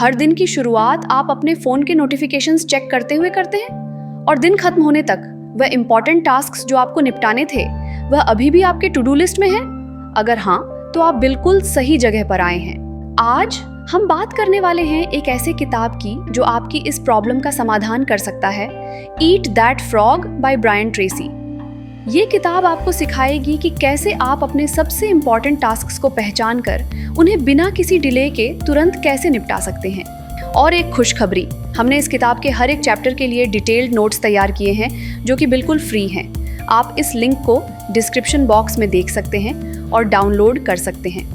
हर दिन की शुरुआत आप अपने फ़ोन के नोटिफिकेशंस चेक करते हुए करते हैं? और दिन खत्म होने तक वह इम्पॉर्टेंट टास्क्स जो आपको निपटाने थे, वह अभी भी आपके टू डू लिस्ट में है? अगर हाँ, तो आप बिल्कुल सही जगह पर आए हैं। आज हम बात करने वाले हैं एक ऐसे किताब की जो आपकी इस प्रॉब्लम का समाधान कर सकता है, eat that frog by Brian Tracy. ये किताब आपको सिखाएगी कि कैसे आप अपने सबसे इम्पॉर्टेंट टास्क्स को पहचान कर उन्हें बिना किसी डिले के तुरंत कैसे निपटा सकते हैं। और एक खुशखबरी, हमने इस किताब के हर एक चैप्टर के लिए डिटेल्ड नोट्स तैयार किए हैं जो कि बिल्कुल फ्री हैं। आप इस लिंक को डिस्क्रिप्शन बॉक्स में देख सकते हैं और डाउनलोड कर सकते हैं।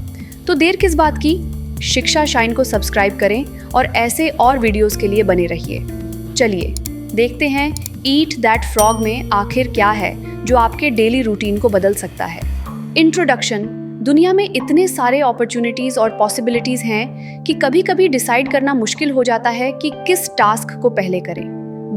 तो देर किस बात की, शिक्षा शाइन को सब्सक्राइब करें और ऐसे और वीडियोस के लिए बने रहिए। चलिए देखते हैं ईट दैट फ्रॉग में आखिर क्या है जो आपके डेली रूटीन को बदल सकता है। इंट्रोडक्शन। दुनिया में इतने सारे अपॉर्चुनिटीज़ और पॉसिबिलिटीज़ हैं कि कभी कभी डिसाइड करना मुश्किल हो जाता है कि किस टास्क को पहले करें।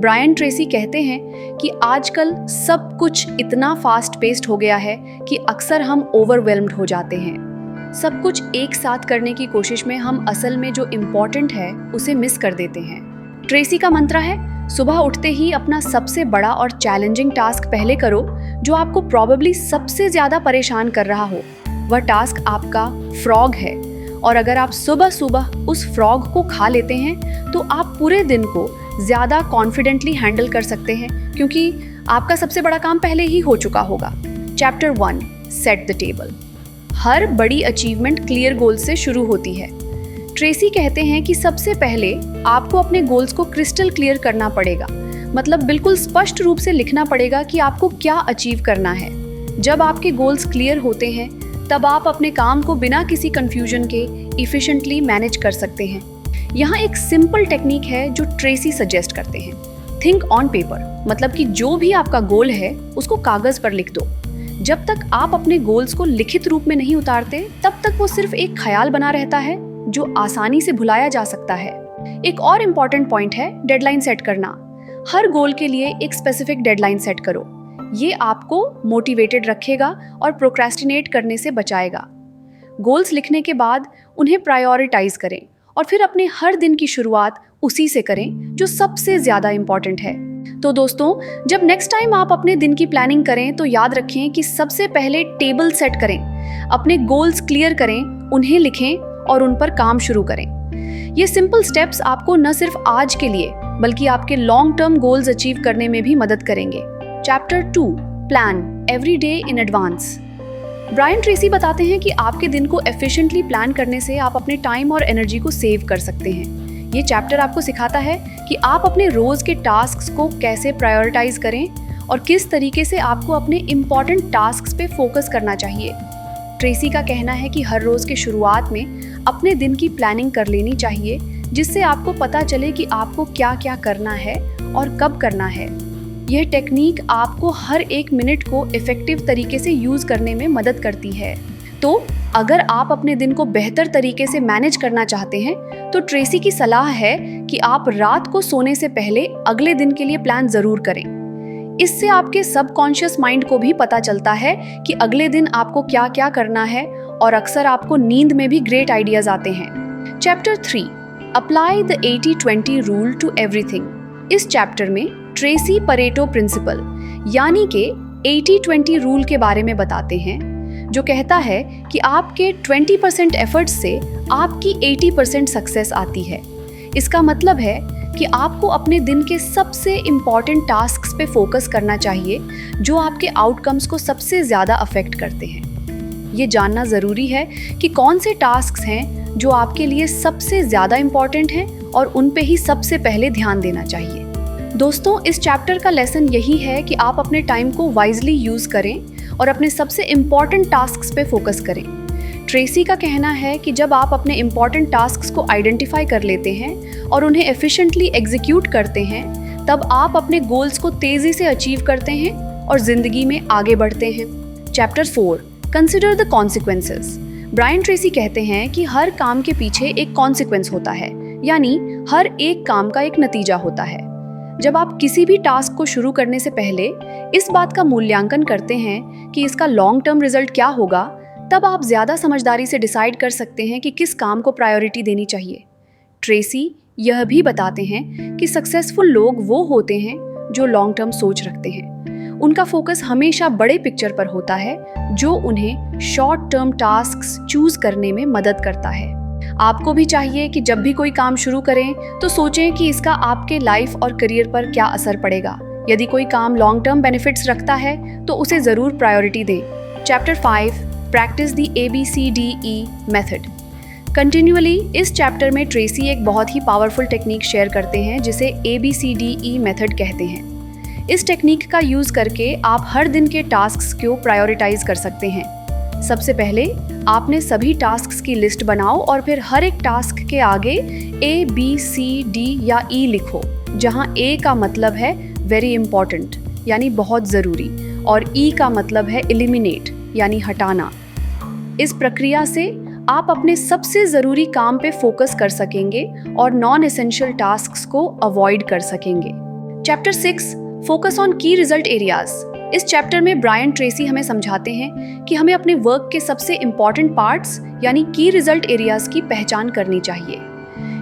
ब्रायन ट्रेसी कहते हैं कि आजकल सब कुछ इतना फास्ट पेस्ड हो गया है कि अक्सर हम ओवरवेल्म्ड हो जाते हैं। सब कुछ एक साथ करने की कोशिश में हम असल में जो इम्पोर्टेंट है उसे मिस कर देते हैं। ट्रेसी का मंत्र है, सुबह उठते ही अपना सबसे बड़ा और चैलेंजिंग टास्क पहले करो जो आपको प्रॉबेबली सबसे ज़्यादा परेशान कर रहा हो। वह टास्क आपका फ्रॉग है, और अगर आप सुबह सुबह उस फ्रॉग को खा लेते हैं तो आप पूरे दिन को ज़्यादा कॉन्फिडेंटली हैंडल कर सकते हैं, क्योंकि आपका सबसे बड़ा काम पहले ही हो चुका होगा। Chapter 1, set the table. हर बड़ी अचीवमेंट क्लियर गोल से शुरू होती है। ट्रेसी कहते हैं कि सबसे पहले आपको अपने गोल्स को क्रिस्टल क्लियर करना पड़ेगा, मतलब बिल्कुल स्पष्ट रूप से लिखना पड़ेगा कि आपको क्या अचीव करना है। जब आपके गोल्स क्लियर होते हैं तब आप अपने काम को बिना किसी कंफ्यूजन के इफिशिएंटली मैनेज कर सकते हैं। यहाँ एक सिंपल टेक्निक है जो ट्रेसी सजेस्ट करते हैं, थिंक ऑन पेपर, मतलब कि जो भी आपका गोल है उसको कागज पर लिख दो। जब तक आप अपने गोल्स को लिखित रूप में नहीं उतारते तब तक वो सिर्फ एक ख्याल बना रहता है जो आसानी से भुलाया जा सकता है। एक और इम्पॉर्टेंट पॉइंट है डेडलाइन सेट करना। हर गोल के लिए एक स्पेसिफिक डेडलाइन सेट करो। ये आपको मोटिवेटेड रखेगा और प्रोक्रेस्टिनेट करने से बचाएगा। गोल्स लिखने के बाद उन्हें प्रायोरिटाइज करें और फिर अपने हर दिन की शुरुआत उसी से करें जो सबसे ज़्यादा इम्पॉर्टेंट है। तो दोस्तों, जब नेक्स्ट टाइम आप अपने दिन की प्लानिंग करें तो याद रखें कि सबसे पहले टेबल सेट करें, अपने गोल्स क्लियर करें, उन्हें लिखें और उन पर काम शुरू करें। ये सिंपल स्टेप्स आपको न सिर्फ आज के लिए बल्कि आपके लॉन्ग टर्म गोल्स अचीव करने में भी मदद करेंगे। Chapter 2, plan every day in advance. Brian Tracy बताते हैं कि आपके दिन को एफिशिएंटली प्लान करने से आप अपने टाइम और एनर्जी को सेव कर सकते हैं। ये चैप्टर आपको सिखाता है कि आप अपने रोज के टास्क्स को कैसे प्रायोरिटाइज करें और किस तरीके से आपको अपने इम्पॉर्टेंट टास्क्स पे फोकस करना चाहिए। ट्रेसी का कहना है कि हर रोज के शुरुआत में अपने दिन की प्लानिंग कर लेनी चाहिए, जिससे आपको पता चले कि आपको क्या क्या करना है और कब करना है। यह टेक्निक आपको हर एक मिनट को इफेक्टिव तरीके से यूज करने में मदद करती है। तो अगर आप अपने दिन को बेहतर तरीके से मैनेज करना चाहते हैं तो ट्रेसी की सलाह है कि आप रात को सोने से पहले अगले दिन के लिए प्लान जरूर करें। इससे आपके सबकॉन्शियस माइंड को भी पता चलता है कि अगले दिन आपको क्या क्या करना है, और अक्सर आपको नींद में भी ग्रेट आइडियाज आते हैं। Chapter 3, apply the 80-20 rule to everything. इस चैप्टर में ट्रेसी परेटो प्रिंसिपल यानी कि 80-20 रूल के बारे में बताते हैं, जो कहता है कि आपके 20% एफर्ट्स से आपकी 80% सक्सेस आती है। इसका मतलब है कि आपको अपने दिन के सबसे इम्पॉर्टेंट टास्क्स पे फोकस करना चाहिए जो आपके आउटकम्स को सबसे ज़्यादा अफेक्ट करते हैं। ये जानना ज़रूरी है कि कौन से टास्क्स हैं जो आपके लिए सबसे ज़्यादा इम्पॉर्टेंट हैं और उन पे ही सबसे पहले ध्यान देना चाहिए। दोस्तों, इस चैप्टर का लेसन यही है कि आप अपने टाइम को वाइजली यूज़ करें और अपने सबसे इम्पॉर्टेंट टास्क्स पे फोकस करें। ट्रेसी का कहना है कि जब आप अपने इम्पॉर्टेंट टास्क्स को आइडेंटिफाई कर लेते हैं और उन्हें एफिशिएंटली एग्जीक्यूट करते हैं, तब आप अपने गोल्स को तेज़ी से अचीव करते हैं और ज़िंदगी में आगे बढ़ते हैं। Chapter 4, consider the consequences. Brian Tracy कहते हैं कि हर काम के पीछे एक कॉन्सिक्वेंस होता है, यानी हर एक काम का एक नतीजा होता है। जब आप किसी भी टास्क को शुरू करने से पहले इस बात का मूल्यांकन करते हैं कि इसका लॉन्ग टर्म रिजल्ट क्या होगा, तब आप ज़्यादा समझदारी से डिसाइड कर सकते हैं कि किस काम को प्रायोरिटी देनी चाहिए। ट्रेसी यह भी बताते हैं कि सक्सेसफुल लोग वो होते हैं जो लॉन्ग टर्म सोच रखते हैं। उनका फोकस हमेशा बड़े पिक्चर पर होता है, जो उन्हें शॉर्ट टर्म टास्क्स चूज करने में मदद करता है। आपको भी चाहिए कि जब भी कोई काम शुरू करें तो सोचें कि इसका आपके लाइफ और करियर पर क्या असर पड़ेगा। यदि कोई काम लॉन्ग टर्म बेनिफिट्स रखता है तो उसे जरूर प्रायोरिटी दें। Chapter 5 practice the ABCDE method. Continually इस चैप्टर में ट्रेसी एक बहुत ही पावरफुल टेक्निक शेयर करते हैं जिसे ABCDE मेथड कहते हैं। इस टेक्निक का यूज करके आप हर दिन के टास्क्स को प्रायोरिटाइज कर सकते हैं। सबसे पहले आपने सभी टास्क्स की लिस्ट बनाओ और फिर हर एक टास्क के आगे A, B, C, D या E लिखो, जहां A का मतलब है वेरी इंपॉर्टेंट यानी बहुत ज़रूरी और E का मतलब है एलिमिनेट यानी हटाना। इस प्रक्रिया से आप अपने सबसे ज़रूरी काम पे फोकस कर सकेंगे और नॉन एसेंशियल टास्क्स को अवॉइड कर सकेंगे। चैप्टर 6 फोकस ऑन की रिजल्ट एरियाज। इस चैप्टर में ब्रायन ट्रेसी हमें समझाते हैं कि हमें अपने वर्क के सबसे इम्पॉर्टेंट पार्ट्स यानी की रिजल्ट एरियाज की पहचान करनी चाहिए।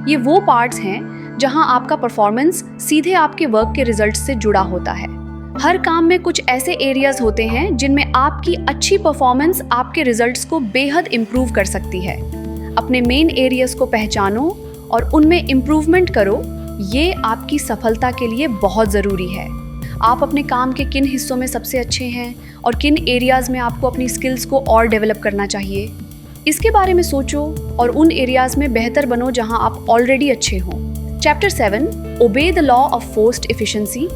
ये वो पार्ट्स हैं जहां आपका परफॉर्मेंस सीधे आपके वर्क के रिजल्ट से जुड़ा होता है। हर काम में कुछ ऐसे एरियाज होते हैं जिनमें आपकी अच्छी परफॉर्मेंस आपके रिजल्ट्स को बेहद इम्प्रूव कर सकती है। अपने मेन एरियाज को पहचानो और उनमें इम्प्रूवमेंट करो। ये आपकी सफलता के लिए बहुत ज़रूरी है। आप अपने काम के किन हिस्सों में सबसे अच्छे हैं और किन एरियाज में आपको अपनी स्किल्स को और डेवलप करना चाहिए, इसके बारे में सोचो और उन एरियाज में बेहतर बनो जहां आप ऑलरेडी अच्छे हों। Chapter 7 obey the law of forced efficiency.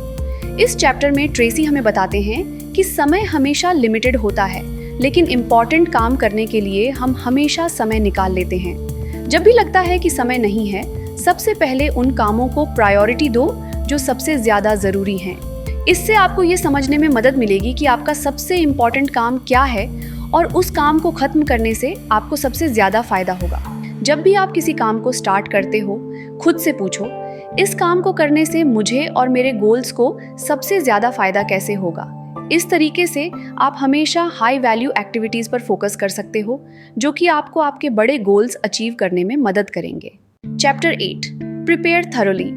इस चैप्टर में ट्रेसी हमें बताते हैं कि समय हमेशा लिमिटेड होता है, लेकिन इम्पॉर्टेंट काम करने के लिए हम हमेशा समय निकाल लेते हैं। जब भी लगता है कि समय नहीं है, सबसे पहले उन कामों को प्रायोरिटी दो जो सबसे ज़्यादा ज़रूरी हैं। इससे आपको ये समझने में मदद मिलेगी कि आपका सबसे इम्पॉर्टेंट काम क्या है और उस काम को ख़त्म करने से आपको सबसे ज़्यादा फ़ायदा होगा। जब भी आप किसी काम को स्टार्ट करते हो, खुद से पूछो, इस काम को करने से मुझे और मेरे गोल्स को सबसे ज़्यादा फ़ायदा कैसे होगा। इस तरीके से आप हमेशा हाई वैल्यू एक्टिविटीज़ पर फोकस कर सकते हो, जो कि आपको आपके बड़े गोल्स अचीव करने में मदद करेंगे। Chapter 8 prepare thoroughly.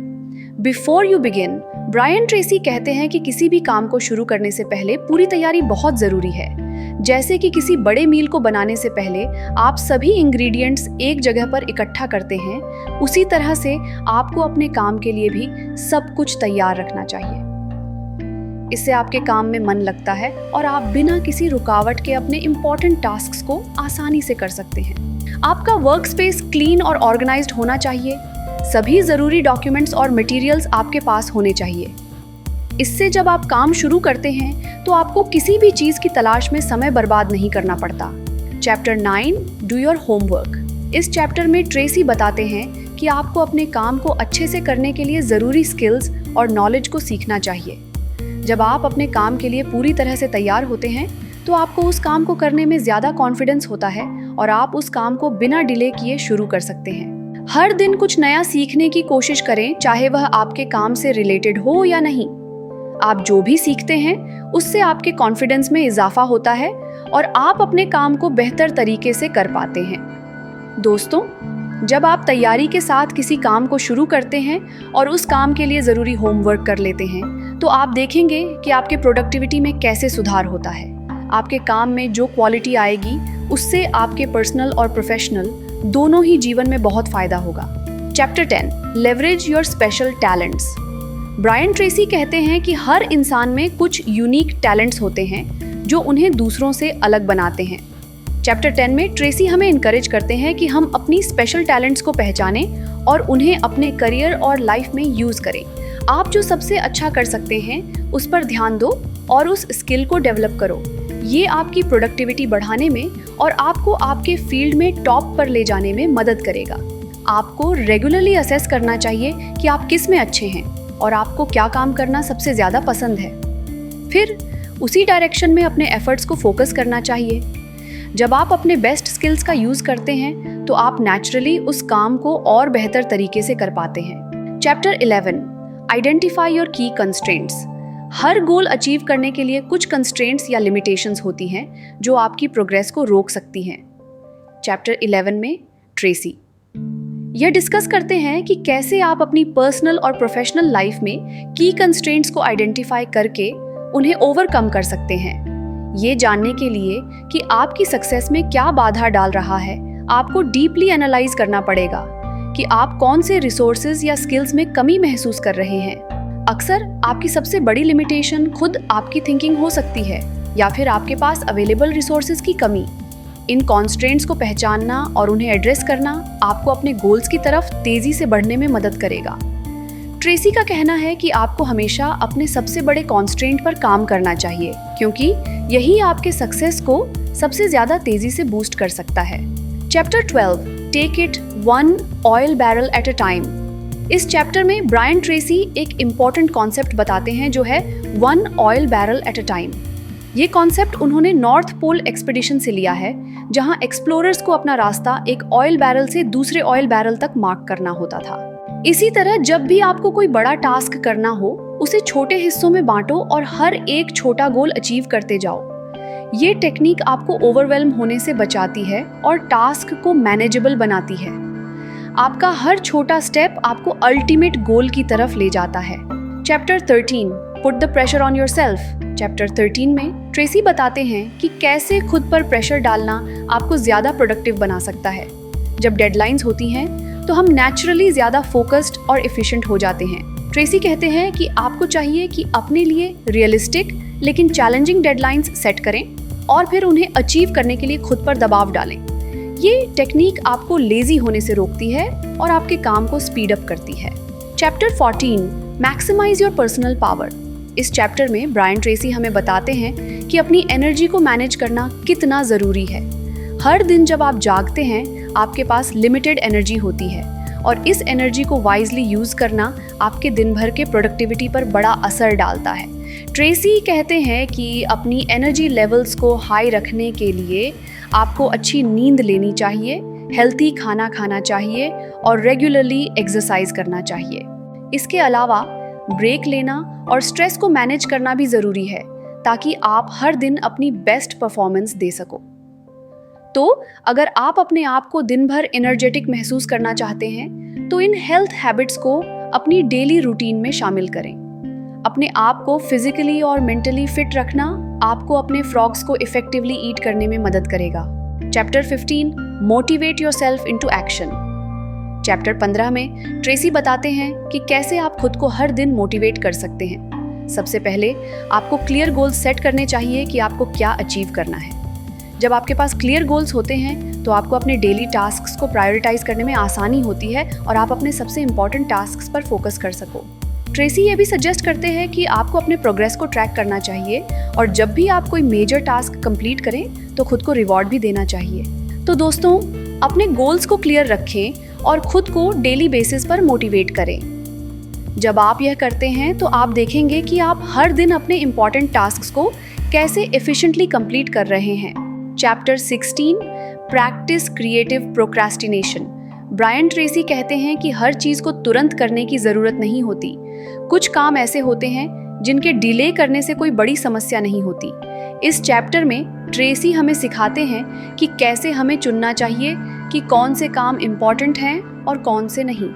Before you begin, Brian Tracy कहते हैं कि किसी भी काम को शुरू करने से पहले पूरी तैयारी बहुत ज़रूरी है। जैसे कि किसी बड़े मील को बनाने से पहले आप सभी इंग्रेडिएंट्स एक जगह पर इकट्ठा करते हैं, उसी तरह से आपको अपने काम के लिए भी सब कुछ तैयार रखना चाहिए। इससे आपके काम में मन लगता है और आप बिना किसी रुकावट के अपने इम्पॉर्टेंट टास्क्स को आसानी से कर सकते हैं। आपका वर्क स्पेस क्लीन और ऑर्गेनाइज्ड होना चाहिए। सभी ज़रूरी डॉक्यूमेंट्स और मटेरियल्स आपके पास होने चाहिए। इससे जब आप काम शुरू करते हैं तो आपको किसी भी चीज़ की तलाश में समय बर्बाद नहीं करना पड़ता। Chapter 9 do your homework. इस चैप्टर में ट्रेसी बताते हैं कि आपको अपने काम को अच्छे से करने के लिए ज़रूरी स्किल्स और नॉलेज को सीखना चाहिए। जब आप अपने काम के लिए पूरी तरह से तैयार होते हैं तो आपको उस काम को करने में ज़्यादा कॉन्फिडेंस होता है और आप उस काम को बिना डिले किए शुरू कर सकते हैं। हर दिन कुछ नया सीखने की कोशिश करें, चाहे वह आपके काम से रिलेटेड हो या नहीं। आप जो भी सीखते हैं उससे आपके कॉन्फिडेंस में इजाफा होता है और आप अपने काम को बेहतर तरीके से कर पाते हैं। दोस्तों, जब आप तैयारी के साथ किसी काम को शुरू करते हैं और उस काम के लिए ज़रूरी होमवर्क कर लेते हैं तो आप देखेंगे कि आपके प्रोडक्टिविटी में कैसे सुधार होता है। आपके काम में जो क्वालिटी आएगी उससे आपके पर्सनल और प्रोफेशनल दोनों ही जीवन में बहुत फायदा होगा। Chapter 10 leverage your special talents. Brian Tracy कहते हैं कि हर इंसान में कुछ यूनिक टैलेंट्स होते हैं जो उन्हें दूसरों से अलग बनाते हैं। चैप्टर 10 में ट्रेसी हमें इनकरेज करते हैं कि हम अपनी स्पेशल टैलेंट्स को पहचानें और उन्हें अपने करियर और लाइफ में यूज़ करें। आप जो सबसे अच्छा कर सकते हैं उस पर ध्यान दो और उस स्किल को डेवलप करो। ये आपकी प्रोडक्टिविटी बढ़ाने में और आपको आपके फील्ड में टॉप पर ले जाने में मदद करेगा। आपको रेगुलरली असेस करना चाहिए कि आप किस में अच्छे हैं और आपको क्या काम करना सबसे ज़्यादा पसंद है। फिर उसी डायरेक्शन में अपने एफर्ट्स को फोकस करना चाहिए। जब आप अपने बेस्ट स्किल्स का यूज़ करते हैं तो आप नेचुरली उस काम को और बेहतर तरीके से कर पाते हैं। चैप्टर 11 आइडेंटिफाई योर की कंस्ट्रेंट्स। हर गोल अचीव करने के लिए कुछ कंस्ट्रेंट्स या लिमिटेशंस होती हैं जो आपकी प्रोग्रेस को रोक सकती हैं। चैप्टर 11 में ट्रेसी यह डिस्कस करते हैं कि कैसे आप अपनी पर्सनल और प्रोफेशनल लाइफ में की कंस्ट्रेंट्स को आइडेंटिफाई करके उन्हें ओवरकम कर सकते हैं। ये जानने के लिए कि आपकी सक्सेस में क्या बाधा डाल रहा है, आपको डीपली एनालाइज करना पड़ेगा कि आप कौन से रिसोर्सेज या स्किल्स में कमी महसूस कर रहे हैं। अक्सर आपकी सबसे बड़ी लिमिटेशन खुद आपकी थिंकिंग हो सकती है या फिर आपके पास अवेलेबल रिसोर्सेज की कमी। इन कॉन्स्ट्रेंट्स को पहचानना और उन्हें एड्रेस करना आपको अपने गोल्स की तरफ तेजी से बढ़ने में मदद करेगा। ट्रेसी का कहना है कि आपको हमेशा अपने सबसे बड़े कॉन्स्ट्रेंट पर काम करना चाहिए, क्योंकि यही आपके सक्सेस को सबसे ज्यादा तेजी से बूस्ट कर सकता है। Chapter 12, take it one oil barrel at a time. इस चैप्टर में ब्रायन ट्रेसी एक इम्पॉर्टेंट कॉन्सेप्ट बताते हैं जो है one oil barrel at a time. ये कॉन्सेप्ट उन्होंने नॉर्थ पोल एक्सपीडिशन से लिया है, जहां एक्सप्लोरर्स को अपना रास्ता एक ऑयल बैरल से दूसरे ऑयल बैरल तक मार्क करना होता था। इसी तरह जब भी आपको कोई बड़ा टास्क करना हो, उसे छोटे हिस्सों में बांटो और हर एक छोटा गोल अचीव करते जाओ। ये टेक्निक आपको ओवरवेल्म होने से बचाती है और टास्क को मैनेजेबल बनाती है। आपका हर छोटा स्टेप आपको अल्टीमेट गोल की तरफ ले जाता है। Chapter 13, put the pressure on yourself. Chapter 13 में ट्रेसी बताते हैं कि कैसे खुद पर प्रेशर डालना आपको ज्यादा प्रोडक्टिव बना सकता है। जब डेडलाइंस होती हैं तो हम नेचुरली ज्यादा फोकस्ड और एफिशिएंट हो जाते हैं। ट्रेसी कहते हैं कि आपको चाहिए कि अपने लिए रियलिस्टिक लेकिन चैलेंजिंग डेडलाइंस सेट करें और फिर उन्हें अचीव करने के लिए खुद पर दबाव डालें। ये टेक्निक आपको लेजी होने से रोकती है और आपके काम को स्पीड अप करती है। Chapter 14, maximize your personal power. इस चैप्टर में ब्रायन ट्रेसी हमें बताते हैं कि अपनी एनर्जी को मैनेज करना कितना ज़रूरी है। हर दिन जब आप जागते हैं, आपके पास लिमिटेड एनर्जी होती है और इस एनर्जी को वाइजली यूज़ करना आपके दिन भर के प्रोडक्टिविटी पर बड़ा असर डालता है। ट्रेसी कहते हैं कि अपनी एनर्जी लेवल्स को हाई रखने के लिए आपको अच्छी नींद लेनी चाहिए, हेल्थी खाना खाना चाहिए और रेगुलरली एक्सरसाइज करना चाहिए। इसके अलावा ब्रेक लेना और स्ट्रेस को मैनेज करना भी ज़रूरी है, ताकि आप हर दिन अपनी बेस्ट परफॉर्मेंस दे सको। तो अगर आप अपने आप को दिन भर एनर्जेटिक महसूस करना चाहते हैं, तो इन हेल्थ हैबिट्स को अपनी डेली रूटीन में शामिल करें। अपने आप को फिजिकली और मेंटली फिट रखना आपको अपने फ्रॉग्स को इफेक्टिवली ईट करने में मदद करेगा। Chapter 15, motivate yourself into action. Chapter 15 में ट्रेसी बताते हैं कि कैसे आप खुद को हर दिन मोटिवेट कर सकते हैं। सबसे पहले आपको क्लियर गोल्स सेट करने चाहिए कि आपको क्या अचीव करना है। जब आपके पास क्लियर गोल्स होते हैं तो आपको अपने डेली टास्क्स को प्रायोरिटाइज करने में आसानी होती है और आप अपने सबसे इंपॉर्टेंट टास्क्स पर फोकस कर सको। ट्रेसी ये भी सजेस्ट करते हैं कि आपको अपने प्रोग्रेस को ट्रैक करना चाहिए और जब भी आप कोई मेजर टास्क कंप्लीट करें तो खुद को रिवॉर्ड भी देना चाहिए। तो दोस्तों, अपने गोल्स को क्लियर रखें और खुद को डेली बेसिस पर मोटिवेट करें। जब आप यह करते हैं तो आप देखेंगे कि आप हर दिन अपने इंपॉर्टेंट टास्क्स को कैसे एफिशिएंटली कंप्लीट कर रहे हैं। Chapter 16, practice creative procrastination. Brian Tracy कहते हैं कि हर चीज़ को तुरंत करने की ज़रूरत नहीं होती। कुछ काम ऐसे होते हैं जिनके डिले करने से कोई बड़ी समस्या नहीं होती। इस चैप्टर में ट्रेसी हमें सिखाते हैं कि कैसे हमें चुनना चाहिए कि कौन से काम इम्पॉर्टेंट हैं और कौन से नहीं।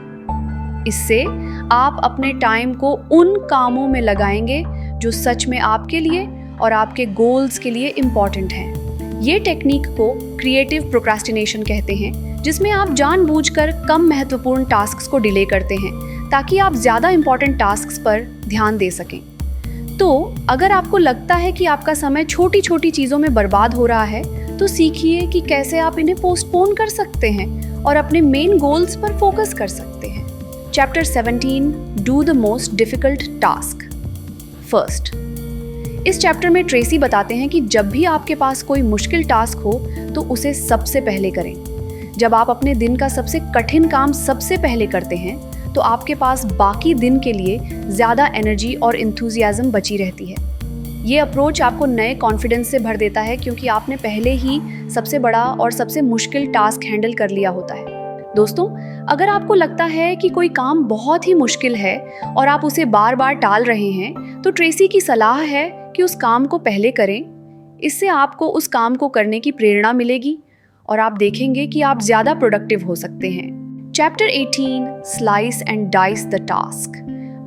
इससे आप अपने टाइम को उन कामों में लगाएंगे जो सच में आपके लिए और आपके गोल्स के लिए इम्पॉर्टेंट हैं। ये टेक्निक को क्रिएटिव प्रोक्रेस्टिनेशन कहते हैं, जिसमें आप जानबूझकर कम महत्वपूर्ण टास्क्स को डिले करते हैं ताकि आप ज़्यादा इंपॉर्टेंट टास्क्स पर ध्यान दे सकें। तो अगर आपको लगता है कि आपका समय छोटी छोटी चीज़ों में बर्बाद हो रहा है, तो सीखिए कि कैसे आप इन्हें पोस्टपोन कर सकते हैं और अपने मेन गोल्स पर फोकस कर सकते हैं। Chapter 17, do the most difficult task first. इस चैप्टर में ट्रेसी बताते हैं कि जब भी आपके पास कोई मुश्किल टास्क हो तो उसे सबसे पहले करें। जब आप अपने दिन का सबसे कठिन काम सबसे पहले करते हैं तो आपके पास बाकी दिन के लिए ज़्यादा एनर्जी और इंथुजियाज्म बची रहती है। ये अप्रोच आपको नए कॉन्फिडेंस से भर देता है, क्योंकि आपने पहले ही सबसे बड़ा और सबसे मुश्किल टास्क हैंडल कर लिया होता है। दोस्तों, अगर आपको लगता है कि कोई काम बहुत ही मुश्किल है और आप उसे बार बार टाल रहे हैं, तो ट्रेसी की सलाह है कि उस काम को पहले करें। इससे आपको उस काम को करने की प्रेरणा मिलेगी और आप देखेंगे कि आप ज़्यादा प्रोडक्टिव हो सकते हैं। Chapter 18 slice and dice the task.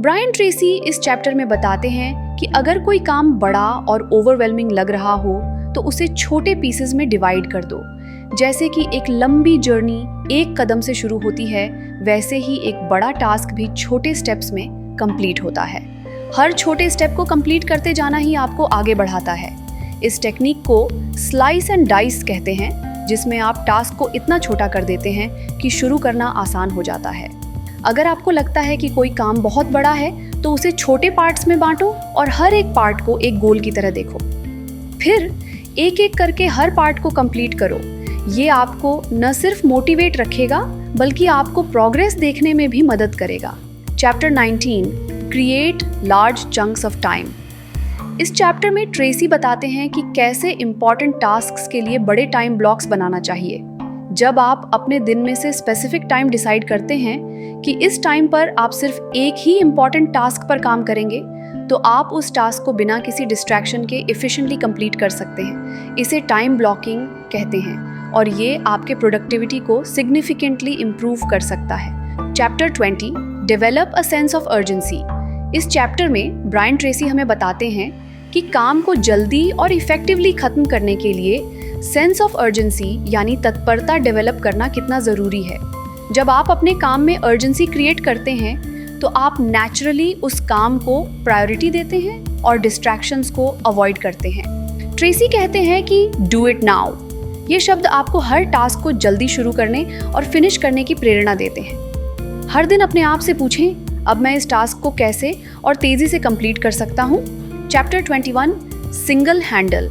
Brian Tracy इस चैप्टर में बताते हैं कि अगर कोई काम बड़ा और ओवरवेलमिंग लग रहा हो तो उसे छोटे पीसेस में डिवाइड कर दो। जैसे कि एक लंबी जर्नी एक कदम से शुरू होती है, वैसे ही एक बड़ा टास्क भी छोटे स्टेप्स में कंप्लीट होता है। हर छोटे स्टेप को कंप्लीट करते जाना ही आपको आगे बढ़ाता है। इस टेक्निक को स्लाइस एंड डाइस कहते हैं, जिसमें आप टास्क को इतना छोटा कर देते हैं कि शुरू करना आसान हो जाता है। अगर आपको लगता है कि कोई काम बहुत बड़ा है तो उसे छोटे पार्ट्स में बांटो और हर एक पार्ट को एक गोल की तरह देखो। फिर एक एक करके हर पार्ट को कंप्लीट करो। ये आपको न सिर्फ मोटिवेट रखेगा बल्कि आपको प्रोग्रेस देखने में भी मदद करेगा। Chapter 19 create large chunks of time. इस चैप्टर में ट्रेसी बताते हैं कि कैसे इंपॉर्टेंट टास्क्स के लिए बड़े टाइम ब्लॉक्स बनाना चाहिए। जब आप अपने दिन में से स्पेसिफिक टाइम डिसाइड करते हैं कि इस टाइम पर आप सिर्फ एक ही इंपॉर्टेंट टास्क पर काम करेंगे, तो आप उस टास्क को बिना किसी डिस्ट्रैक्शन के एफिशिएंटली कंप्लीट कर सकते हैं। इसे टाइम ब्लॉकिंग कहते हैं और ये आपके प्रोडक्टिविटी को सिग्निफिकेंटली इम्प्रूव कर सकता है। Chapter 20 develop a sense of urgency. इस चैप्टर में ब्रायन ट्रेसी हमें बताते हैं कि काम को जल्दी और इफेक्टिवली खत्म करने के लिए सेंस ऑफ अर्जेंसी यानी तत्परता डेवलप करना कितना ज़रूरी है। जब आप अपने काम में अर्जेंसी क्रिएट करते हैं तो आप नेचुरली उस काम को प्रायोरिटी देते हैं और डिस्ट्रैक्शंस को अवॉइड करते हैं। ट्रेसी कहते हैं कि डू इट नाउ। ये शब्द आपको हर टास्क को जल्दी शुरू करने और फिनिश करने की प्रेरणा देते हैं। हर दिन अपने आप से पूछें, अब मैं इस टास्क को कैसे और तेज़ी से कंप्लीट कर सकता हूँ। Chapter 21 single handle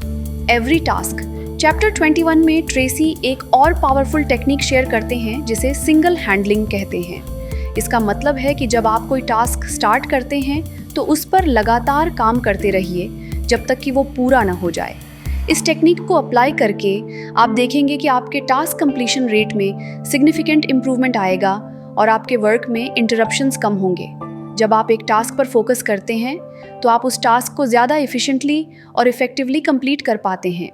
every task. Chapter 21 में ट्रेसी एक और पावरफुल टेक्निक शेयर करते हैं जिसे सिंगल हैंडलिंग कहते हैं। इसका मतलब है कि जब आप कोई टास्क स्टार्ट करते हैं तो उस पर लगातार काम करते रहिए जब तक कि वो पूरा ना हो जाए। इस टेक्निक को अप्लाई करके आप देखेंगे कि आपके टास्क कंप्लीशन रेट में सिग्निफिकेंट इम्प्रूवमेंट आएगा और आपके वर्क में इंटरप्शंस कम होंगे। जब आप एक टास्क पर फोकस करते हैं तो आप उस टास्क को ज़्यादा एफिशिएंटली और इफ़ेक्टिवली कंप्लीट कर पाते हैं।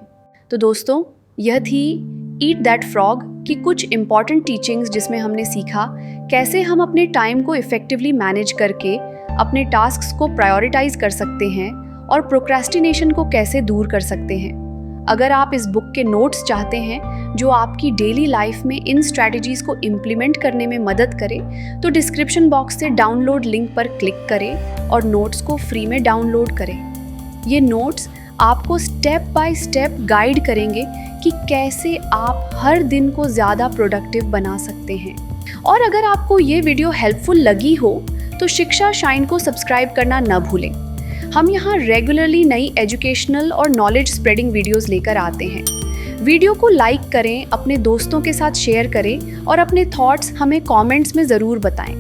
तो दोस्तों, यह थी ईट दैट फ्रॉग की कुछ इम्पॉर्टेंट टीचिंग्स, जिसमें हमने सीखा कैसे हम अपने टाइम को इफ़ेक्टिवली मैनेज करके अपने टास्क्स को प्रायोरिटाइज कर सकते हैं और प्रोक्रेस्टिनेशन को कैसे दूर कर सकते हैं। अगर आप इस बुक के नोट्स चाहते हैं जो आपकी डेली लाइफ में इन स्ट्रैटेजीज़ को इम्प्लीमेंट करने में मदद करे, तो डिस्क्रिप्शन बॉक्स से डाउनलोड लिंक पर क्लिक करें और नोट्स को फ्री में डाउनलोड करें। ये नोट्स आपको स्टेप बाय स्टेप गाइड करेंगे कि कैसे आप हर दिन को ज़्यादा प्रोडक्टिव बना सकते हैं। और अगर आपको ये वीडियो हेल्पफुल लगी हो तो शिक्षा शाइन को सब्सक्राइब करना न भूलें। हम यहाँ रेगुलरली नई एजुकेशनल और नॉलेज स्प्रेडिंग वीडियोस लेकर आते हैं। वीडियो को लाइक करें, अपने दोस्तों के साथ शेयर करें और अपने थॉट्स हमें कमेंट्स में ज़रूर बताएं।